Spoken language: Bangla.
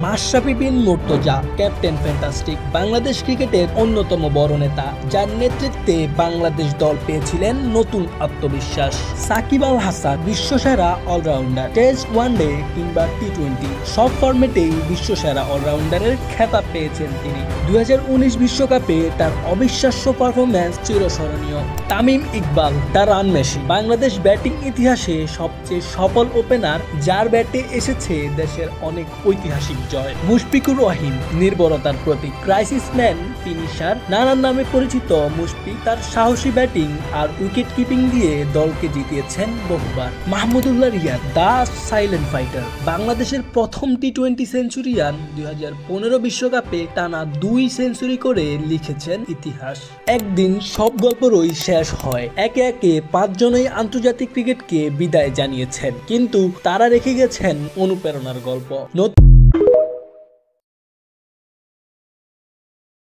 মাশরাফি বিন মুর্তজা ক্যাপ্টেন ফ্যান্টাস্টিক বাংলাদেশ ক্রিকেটের অন্যতম বড় নেতা, যার নেতৃত্বে বাংলাদেশ দল পেয়েছিলেন নতুন আত্মবিশ্বাস। Shakib Al Hasan বিশ্বসেরা allrounder, test, one day কিংবা টি-20 সব ফরম্যাটেই বিশ্বসেরা অলরাউন্ডারের খেতাব পেয়েছেন তিনি। 2019 বিশ্বকাপে তার অবিশ্বাস্য পারফরম্যান্স চিরস্মরণীয়। Tamim Iqbal the run machine, Bangladesh batting ইতিহাসে সবচেয়ে সফল ওপেনার, যার ব্যাটে এসেছে দেশের অনেক ঐতিহাসিক জয়। মুশফিকুর রহিম নির্ভরতার প্রতীক, ক্রাইসিস ম্যান, ফিনিশার, নানান নামে পরিচিত মুশফিক তার সাহসী ব্যাটিং আর উইকেট কিপিং দিয়ে দলকে জিতিয়েছেন বহুবার। Mahmudullah Riyad the silent fighter, বাংলাদেশের প্রথম টি-20 সেঞ্চুরিয়ান, 2015 বিশ্বকাপে টানা 2 সেঞ্চুরি করে লিখেছেন ইতিহাস। একদিন সব গল্পরই শেষ হয়, একে একে 5 জনই আন্তর্জাতিক ক্রিকেটকে বিদায় জানিয়েছেন, কিন্তু তারা রেখে গেছেন অনুপ্রেরণার গল্প।